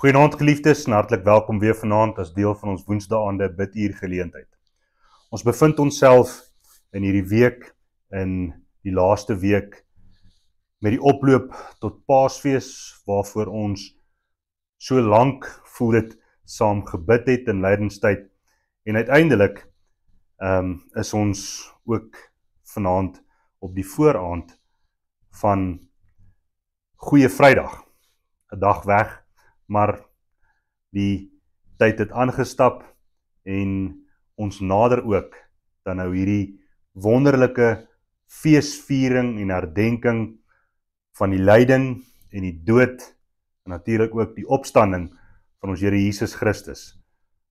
Goeienaand geliefdes en hartlik welkom weer vanaand as deel van ons woensdaande biduur geleentheid. Ons bevind onsself in hierdie week, in die laaste week, met die oploop tot Paasfees, waarvoor ons so lank voel dit saam gebid het in lydenstyd, en uiteindelik is ons ook vanaand op die vooraand van Goeie Vrydag, 'n dag weg, maar die tyd het aangestap en ons nader ook dan nou hierdie wonderlike feesviering en herdenking van die lyding en die dood en natuurlik ook die opstanding van ons Here Jesus Christus,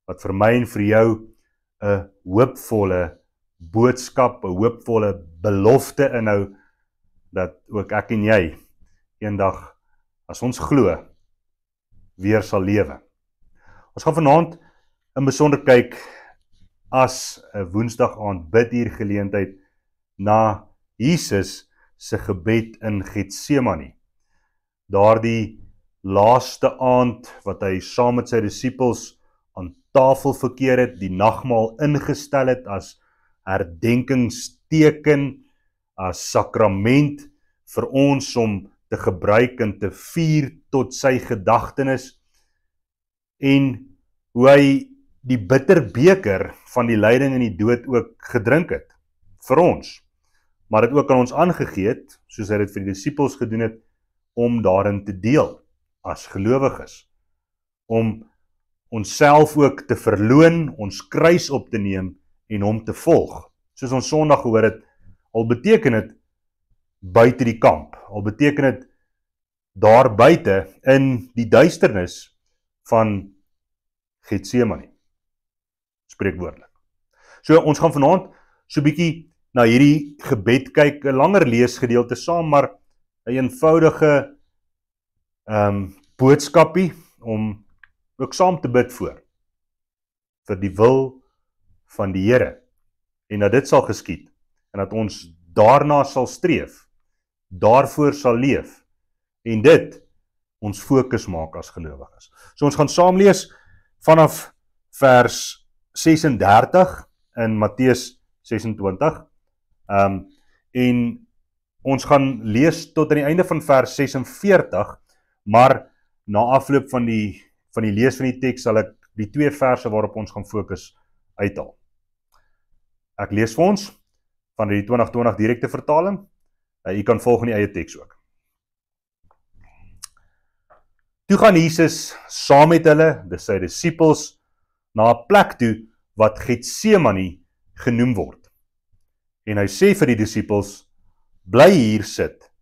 wat vir my en vir jou 'n hoopvolle boodskap, 'n hoopvolle belofte inhou, dat ook ek en jy eendag, as ons glo, weer sal lewe. Ons gaan vanaand in besonder kyk as 'n woensdag aand biduur geleentheid na Jesus se gebed in Getsemane. Daardie laaste aand wat hy saam met sy disippels aan tafel verkeer het, die nagmaal ingestel het as herdenkingsteken, as sakrament vir ons om te gebruik en te vier tot sy gedagtenis, en hoe hy die bitter beker van die lyding en die dood ook gedrink het, vir ons, maar dit ook aan ons aangegee het, soos hy dit vir die disippels gedoen het, om daarin te deel, as gelowiges, om onsself ook te verloon, ons kruis op te neem, en hom te volg, soos ons Sondag gehoor het, al beteken het buite die kamp, al beteken het daar buite in die duisternis van Getsemane, spreekwoordelik. So ons gaan vanaand so 'n bietjie na hierdie gebed kyk, 'n langer leesgedeelte saam, maar 'n eenvoudige boodskapie om ook saam te bid vir die wil van die Here, en dat dit sal geskied, en dat ons daarna sal streef, daarvoor sal leef, en dit ons fokus maak as gelowiges. So ons gaan saam lees vanaf vers 36 in Matteus 26, en ons gaan lees tot aan die einde van vers 46, maar na afloop van die lees van die teks sal ek die twee verse waarop ons gaan fokus uithaal. Ek lees vir ons van die 2020 direkte vertaling. U kan volg in die eie teks ook. Toe gaan Jesus saam met hulle, dis sy disippels, na 'n plek toe wat Getsemane genoem word. En hy sê vir die disippels, bly hier sit,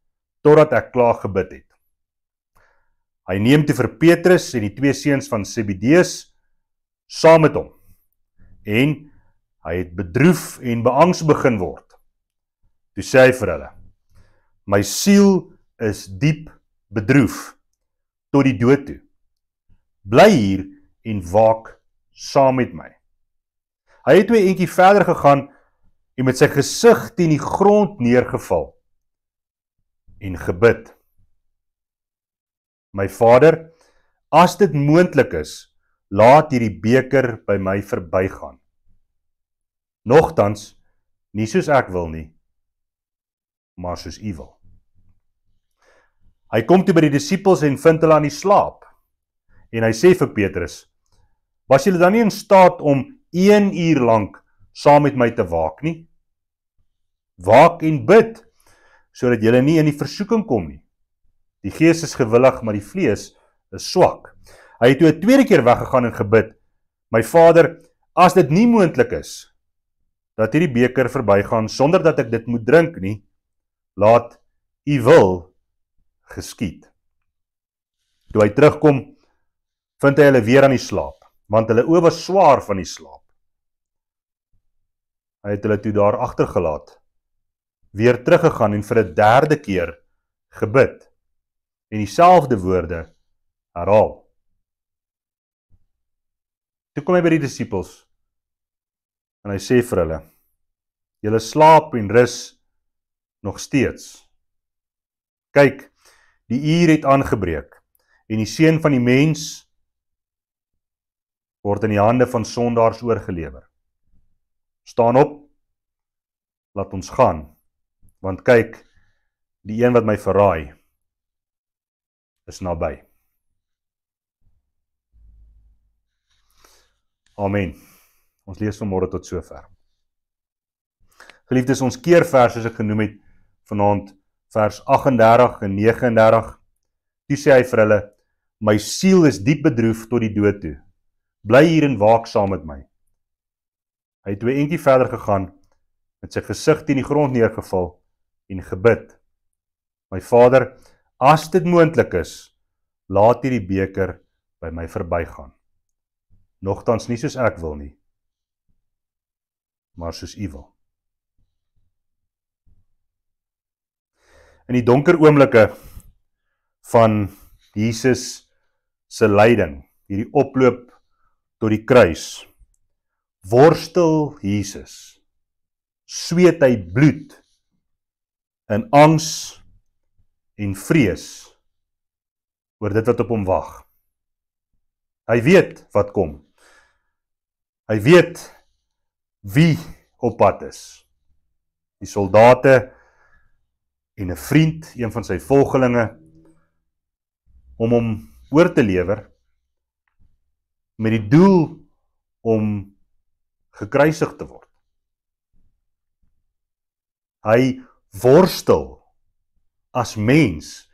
totdat ek klaar gebid het. Hy neem toe vir Petrus en die twee seuns van Zebedeus saam met hom, en hy het bedroef en beangs begin word. Toe sê hy vir hulle, my siel is diep bedroef, tot die dood toe. Bly hier en waak saam met my. Hy het 2 eentjie verder gegaan en met sy gesig teen die grond neergeval en gebid. My Vader, as dit moontlik is, laat hierdie beker by my verbygaan. Nogtans, nie soos ek wil nie, maar soos U wil. Hy kom toe by die disippels en vind hulle aan die slaap. En hy sê vir Petrus, was julle dan nie in staat om 1 uur lank saam met my te waak nie? Waak en bid, sodat julle nie in die versoeking kom nie. Die gees is gewillig, maar die vlees is swak. Hy het toe 'n tweede keer weggegaan en gebid, my Vader, as dit nie moontlik is, dat hierdie beker verbygaan, sonder dat ek dit moet drink nie, laat U wil geskied. Toe hy terugkom, vind hy hulle weer aan die slaap, want hulle oë was swaar van die slaap. Hy het hulle toe daar agtergelaat, weer teruggegaan en vir 'n derde keer gebid, en dieselfde woorde herhaal. Toe kom hy by die disippels, en hy sê vir hulle, julle slaap en rus nog steeds. Kyk, die uur het aangebreek, en die Seun van die mens word in die hande van sondaars oorgelewer. Staan op, laat ons gaan, want kyk, die een wat my verraai, is naby. Amen. Ons lees vanmôre tot sover. Geliefdes, ons keervers, soos ek genoem het, vanaand vers 38 en 39, toe sê hy vir hulle, my siel is diep bedroef tot die dood toe. Bly hier en waak saam met my. Hy het 2 entjie verder gegaan, met sy gesig teen die grond neergeval en gebid. My Vader, as dit moontlik is, laat hierdie beker by my verbygaan. Nogtans nie soos ek wil nie, maar soos U wil. In die donker oomblikke van Jesus se lyding, hierdie oploop tot die kruis, worstel Jesus, sweet hy bloed in angs en vrees oor dit wat op hom wag. Hy weet wat kom. Hy weet wie op pad is. Die soldate en 'n vriend, een van sy volgelinge, om hom oor te lewer met die doel om gekruisig te word. Hy worstel as mens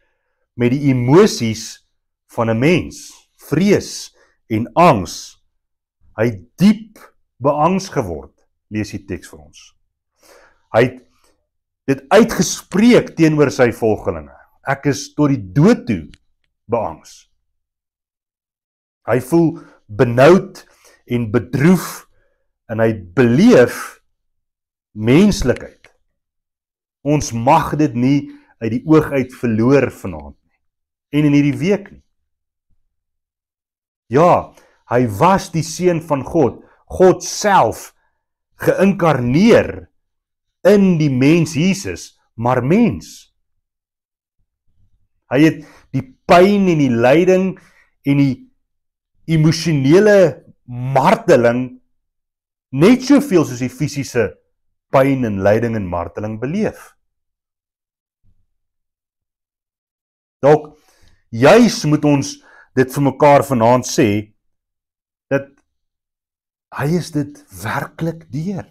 met die emosies van 'n mens, vrees en angs. Hy het diep beangs geword, lees die teks vir ons. Hy het dit uitgespreek teenoor sy volgelinge. Ek is tot die dood toe beangs. Hy voel benoud en bedroef en hy beleef menslikheid. Ons mag dit nie uit die oog uit verloor vanaand nie. En in hierdie week nie. Ja, hy was die seun van God, God self, geïnkarneer in die mens Jesus, maar mens. Hy het die pyn en die lyding en die emosionele marteling net soveel soos die fisiese pyn en lyding en marteling beleef. Dalk juis moet ons dit vir mekaar vanaand sê, dat hy is dit werklik deur.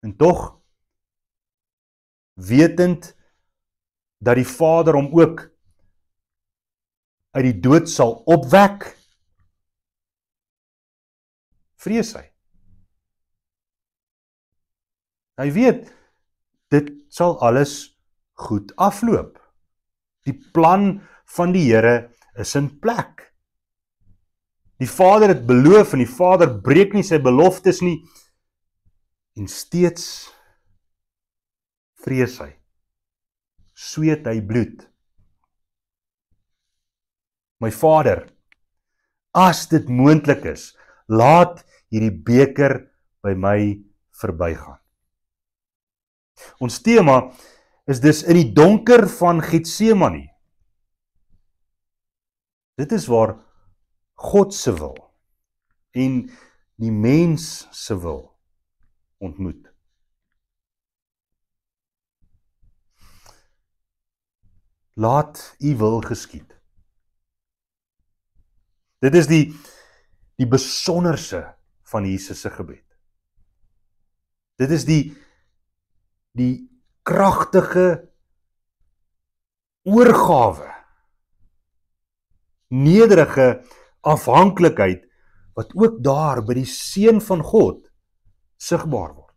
En tog, wetend dat die Vader hom ook uit die dood sal opwek, vrees hy. Hy weet, dit sal alles goed afloop. Die plan van die Here is in plek. Die Vader het beloof en die Vader breek nie sy beloftes nie, en steeds vrees hy. Sweet hy bloed. My Vader, as dit moontlik is, laat hierdie beker by my verbygaan. Ons tema is dus in die donker van Getsemane. Dit is waar God se wil en die mens se wil ontmoet. Laat U wil geskied. Dit is die besonderse van Jesus se gebed. Dit is die kragtige oorgawe, nederige afhanklikheid wat ook daar by die Seun van God sigbaar word.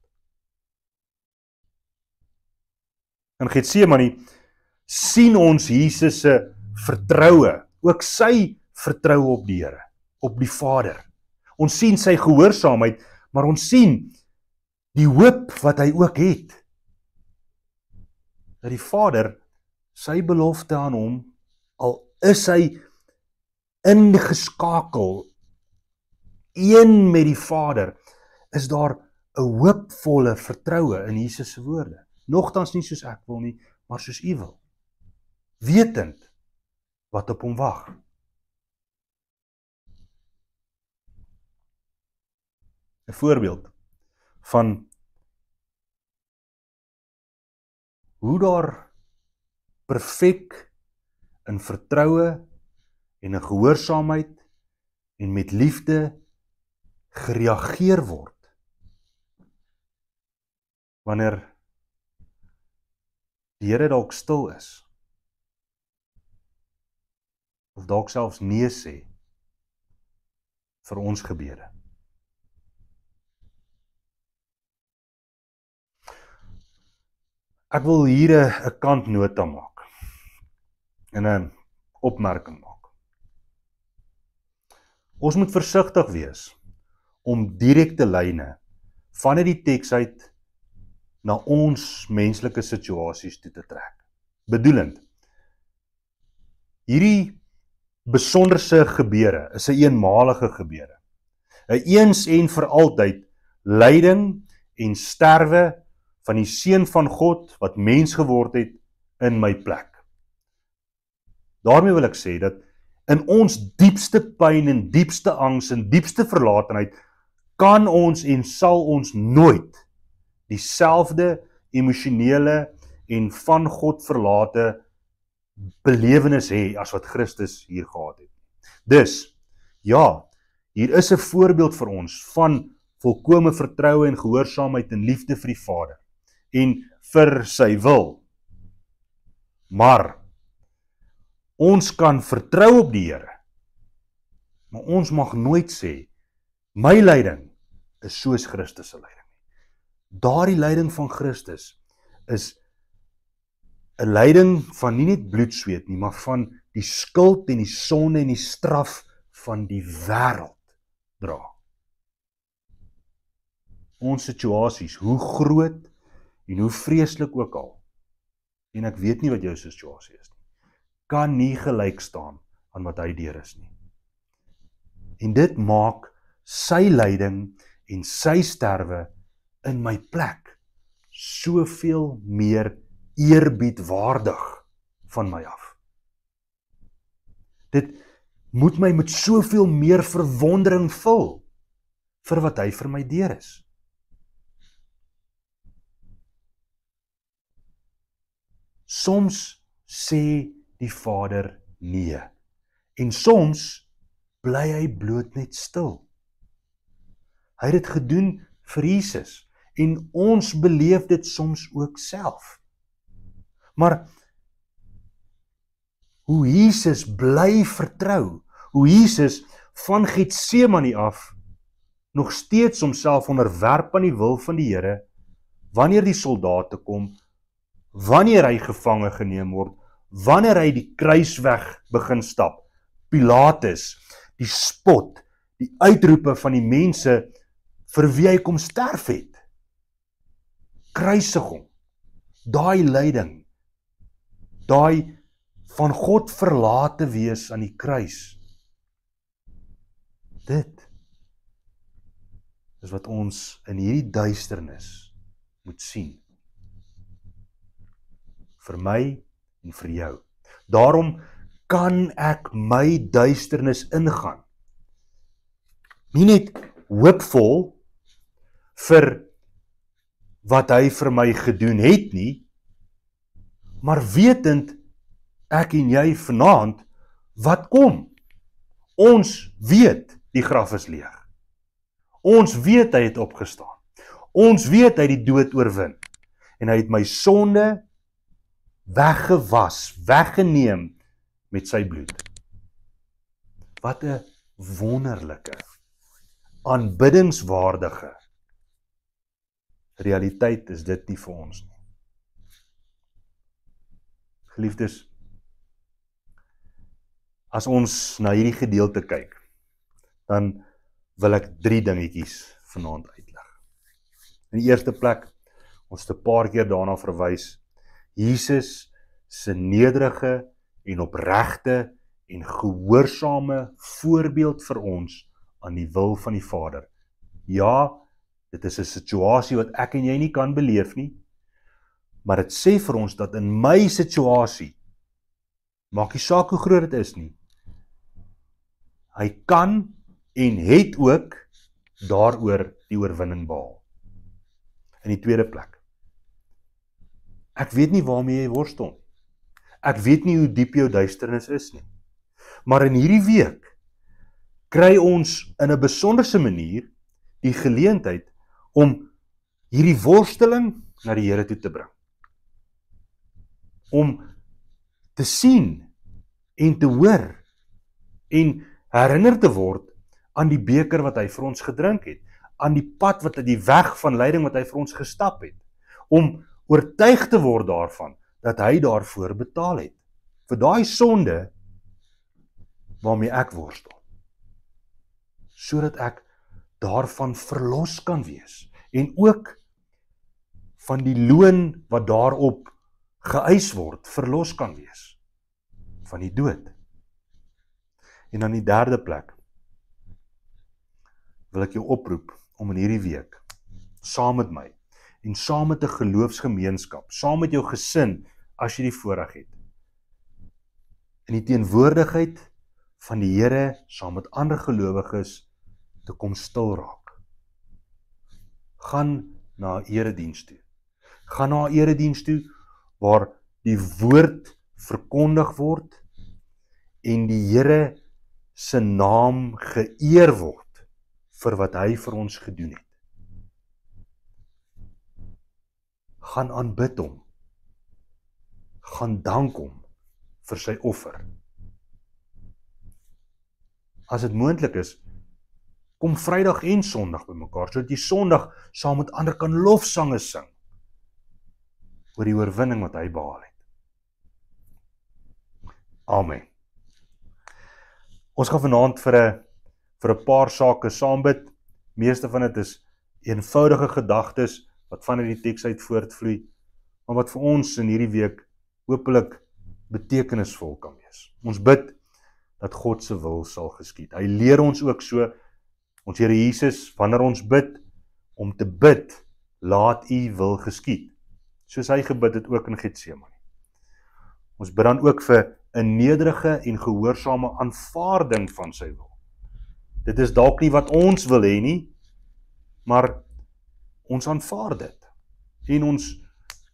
In Getsemane sien ons Jesus se vertroue, ook sy vertroue op die Here, op die Vader. Ons sien sy gehoorsaamheid, maar ons sien die hoop wat hy ook het. Dat die Vader sy belofte aan hom, al is hy ingeskakel, een met die Vader, is daar 'n hoopvolle vertroue in Jesus se woorde. Nogtans nie soos ek wil nie, maar soos U wil. Wetend wat op hom wag. 'n voorbeeld van hoe daar perfek in vertroue en in gehoorsaamheid en met liefde gereageer word wanneer die Here dalk stil is of dalk selfs nee sê vir ons gebede. Ek wil hier 'n kantnota maak en 'n opmerking maak. Ons moet versigtig wees om direkte lyne vanuit die teks uit na ons menslike situasies toe te trek. Bedoelend, hierdie besonderse gebeure is 'n eenmalige gebeure. 'n Eens en vir altyd lyding en sterwe van die Seun van God wat mens geword het in my plek. Daarmee wil ek sê dat in ons diepste pyn en diepste angs en diepste verlatenheid kan ons en sal ons nooit dieselfde emosionele en van God verlate belewenis hê as wat Christus hier gehad het. Dus, ja, hier is 'n voorbeeld vir ons van volkome vertroue en gehoorsaamheid en liefde vir die Vader en vir sy wil. Maar ons kan vertrou op die Here. Maar ons mag nooit sê my lyding is soos Christus se lyding. Daardie lyding van Christus is 'n lyding van nie net bloedsweet nie, maar van die skuld en die sonde en die straf van die wêreld dra. Ons situasies, hoe groot en hoe vreeslik ook al, en ek weet nie wat jou situasie is nie, kan nie gelyk staan aan wat hy deur is nie. En dit maak sy lyding en sy sterwe in my plek soveel meer eerbiedwaardig van my af. Dit moet my met soveel meer verwondering vul vir wat hy vir my deur is. Soms sê die Vader nee, en soms bly hy bloot net stil. Hy het dit gedoen vir Jesus, en ons beleef dit soms ook self. Maar hoe Jesus bly vertrou, hoe Jesus van Getsemane af nog steeds homself onderwerp aan die wil van die Here, wanneer die soldate kom, wanneer hy gevange geneem word, wanneer hy die kruisweg begin stap, Pilatus, die spot, die uitroepe van die mense vir wie hy kom sterf het, kruisiging, daai lyding, daai van God verlate wees aan die kruis, dit is wat ons in hierdie duisternis moet sien. Vir my en vir jou. Daarom kan ek my duisternis ingaan. Nie net hoopvol vir wat hy vir my gedoen het nie, maar wetend ek en jy vanaand wat kom. Ons weet die graf is leeg. Ons weet hy het opgestaan. Ons weet hy het die dood oorwin. En hy het my sonde weggewas, weggeneem met sy bloed. Wat 'n wonderlike, aanbiddingswaardige realiteit is dit nie vir ons nie. Geliefdes, as ons na hierdie gedeelte kyk, dan wil ek 3 dingetjies vanaand uitlig. In die eerste plek, ons het 'n paar keer daarna verwys, Jesus se nederige en opregte en gehoorsame voorbeeld vir ons aan die wil van die Vader. Ja, dit is 'n situasie wat ek en jy nie kan beleef nie, maar dit sê vir ons dat in my situasie, maak nie saak hoe groot dit is nie, hy kan en het ook daaroor die oorwinning behaal. In die tweede plek, ek weet nie waarmee jy worstel nie. Ek weet nie hoe diep jou duisternis is nie. Maar in hierdie week kry ons in 'n besonderse manier die geleentheid om hierdie worsteling na die Here toe te bring. Om te sien en te hoor en herinner te word aan die beker wat hy vir ons gedrink het, aan die pad wat die weg van lyding wat hy vir ons gestap het, om oortuig te word daarvan dat hy daarvoor betaal het, vir daai sonde waarmee ek worstel, sodat ek daarvan verlos kan wees, en ook van die loon wat daarop geëis word, verlos kan wees, van die dood. En dan die derde plek, wil ek jou oproep om in hierdie week, saam met my, en saam met 'n geloofsgemeenskap, saam met jou gesin, as jy die voorreg het, in die teenwoordigheid van die Here, saam met ander gelowiges, te kom stil raak. Gaan na 'n erediens toe. Gaan na 'n erediens toe, waar die woord verkondig word, en die Here se naam geëer word, vir wat hy vir ons gedoen het. Gaan aanbid hom. Gaan dank hom vir sy offer. As dit moontlik is, kom Vrydag en Sondag by mekaar, sodat jy Sondag saam met ander kan lofsange sing oor die oorwinning wat hy behaal het. Amen. Ons gaan vanaand vir 'n paar sake saam bid. Meeste van dit is eenvoudige gedagtes wat vanuit die teks uit voortvloei, maar wat vir ons in hierdie week hopelik betekenisvol kan wees. Ons bid dat God se wil sal geskied. Hy leer ons ook so, ons Here Jesus, wanneer ons bid, om te bid, laat u wil geskied, soos hy gebid het ook in Getsemane. Ons bid dan ook vir 'n nederige en gehoorsame aanvaarding van sy wil. Dit is dalk nie wat ons wil hê nie, maar ons aanvaar dit. En ons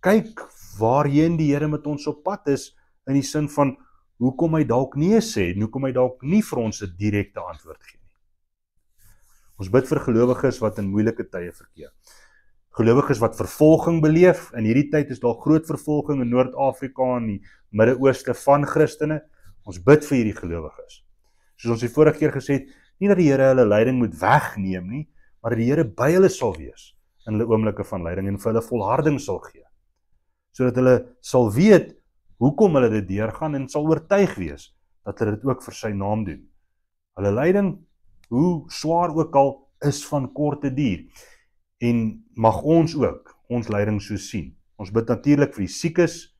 kyk waarheen die Here met ons op pad is, in die sin van, hoekom hy dalk nee sê, en hoekom hy dalk nie vir ons 'n direkte antwoord gee nie. Ons bid vir gelowiges wat in moeilike tye verkeer. Gelowiges wat vervolging beleef. In hierdie tyd is daar groot vervolging in Noord-Afrika en die Midde-Ooste van Christene. Ons bid vir hierdie gelowiges. Soos ons die vorige keer gesê het, nie dat die Here hulle lyding moet wegneem nie, maar dat die Here by hulle sal wees in hulle oomblikke van lyding en vir hulle volharding sal gee. Sodat hulle sal weet hoekom hulle dit deurgaan en sal oortuig wees dat hulle dit ook vir sy naam doen. Hulle lyding, hoe swaar ook al, is van korte duur. En mag ons ook ons lyding so sien. Ons bid natuurlik vir die siekes,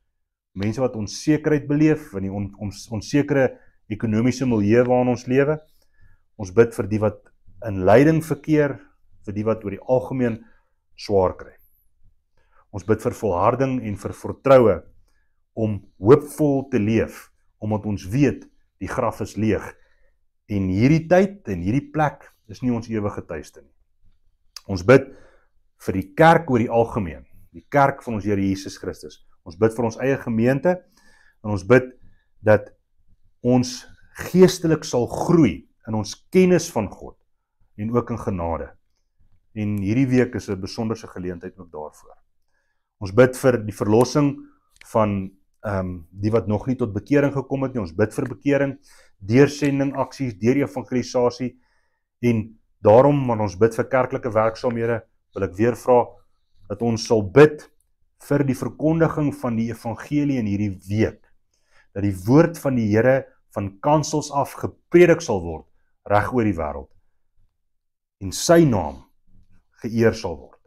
mense wat onsekerheid beleef in die onsekere ekonomiese milieu waarin ons lewe. Ons bid vir die wat in lyding verkeer, vir die wat oor die algemeen swaar kry. Ons bid vir volharding en vir vertroue om hoopvol te leef, omdat ons weet die graf is leeg. En hierdie tyd en hierdie plek is nie ons ewige tuiste nie. Ons bid vir die kerk oor die algemeen, die kerk van ons Here Jesus Christus. Ons bid vir ons eie gemeente, en ons bid dat ons geestelik sal groei in ons kennis van God, en ook in genade. En hierdie week is 'n besonderse geleentheid ook daarvoor. Ons bid vir die verlossing van die wat nog nie tot bekering gekom het nie. Ons bid vir bekering, deursending aksies, deur evangelisasie, en daarom, wanneer ons bid vir kerklike werksaamhede, wil ek weer vra dat ons sal bid vir die verkondiging van die evangelie in hierdie week, dat die woord van die Here van kansels af gepredik sal word reg oor die wêreld, en sy naam geëer sal word.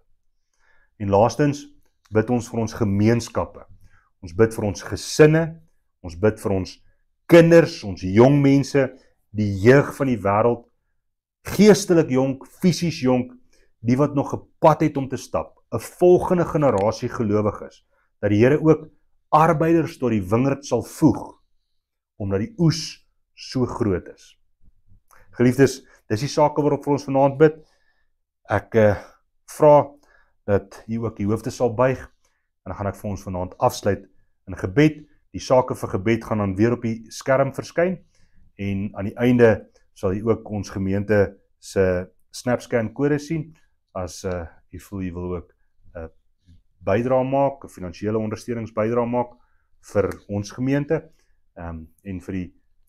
En laastens bid ons vir ons gemeenskappe. Ons bid vir ons gesinne, ons bid vir ons kinders, ons jong mense, die jeug van die wêreld, geestelik jonk, fisies jonk, die wat nog 'n pad het om te stap, 'n volgende generasie gelowiges, dat die Here ook arbeiders tot die wingerd sal voeg, omdat die oes so groot is. Geliefdes, dis die sake waarop vir ons vanaand bid. Ek vra dat u ook die hoofde sal buig, en dan gaan ek vir ons vanaand afsluit in gebed. Die sake vir gebed gaan dan weer op die skerm verskyn, en aan die einde sal u ook ons gemeente se SnapScan kode sien, as u voel u wil ook bydra maak, 'n finansiële ondersteuningsbydra maak vir ons gemeente, en vir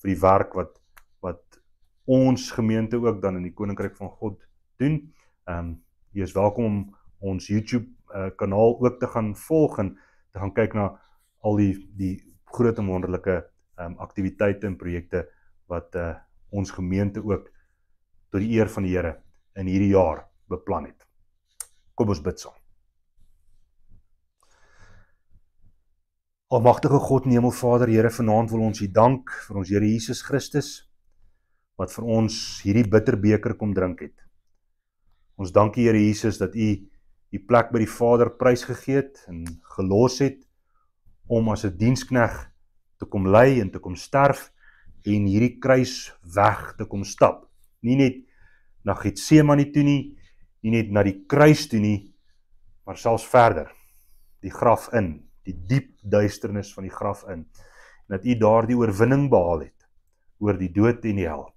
die werk wat ons gemeente ook dan in die Koninkryk van God doen. Jy is welkom om ons YouTube kanaal ook te gaan volg en te gaan kyk na al die groot en wonderlike aktiwiteite en projekte wat ons gemeente ook tot die eer van die Here in hierdie jaar beplan het. Kom ons bid saam. Almagtige God en Hemelvader, Here, vanaand wil ons U dank vir ons Here Jesus Christus, wat vir ons hierdie bitterbeker kom drink het. Ons dank U, Here Jesus, dat U die plek by die Vader prysgegee het en gelos het om as 'n dienskneg te kom ly en te kom sterf en hierdie kruis weg te kom stap. Nie net na Getsemane toe nie net na die kruis toe nie, maar selfs verder, die graf in, die diep duisternis van die graf in, en dat U daar die oorwinning behaal het oor die dood en die hel.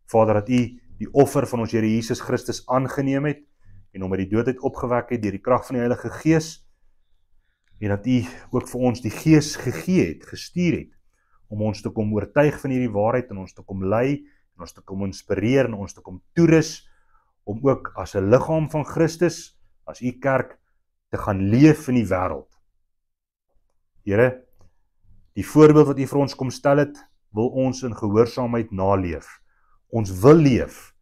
Vader, dat U die offer van ons Here Jesus Christus aangeneem het en hom uit die dood uit opgewek het deur die krag van die Heilige Gees, en dat U ook vir ons die Gees gegee het, gestuur het, om ons te kom oortuig van hierdie waarheid, en ons te kom lei, en ons te kom inspireer, en ons te kom toerus, om ook as 'n liggaam van Christus, as U kerk, te gaan leef in die wêreld. Here, die voorbeeld wat U vir ons kom stel het, wil ons in gehoorsaamheid naleef. Ons wil leef,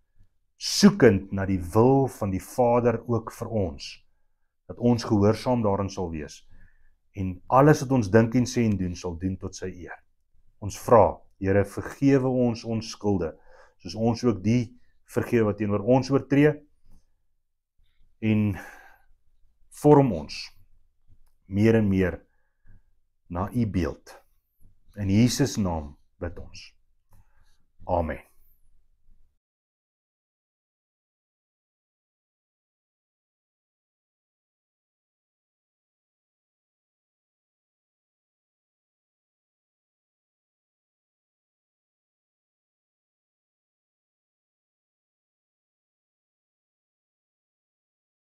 soekend na die wil van die Vader ook vir ons, dat ons gehoorsaam daarin sal wees, en alles wat ons dink en sê en doen, sal doen tot sy eer. Ons vra, Here, vergewe ons skulde, soos ons ook die vergewe wat teenoor ons oortree, en vorm ons meer en meer na U beeld. In Jesus naam bid ons. Amen.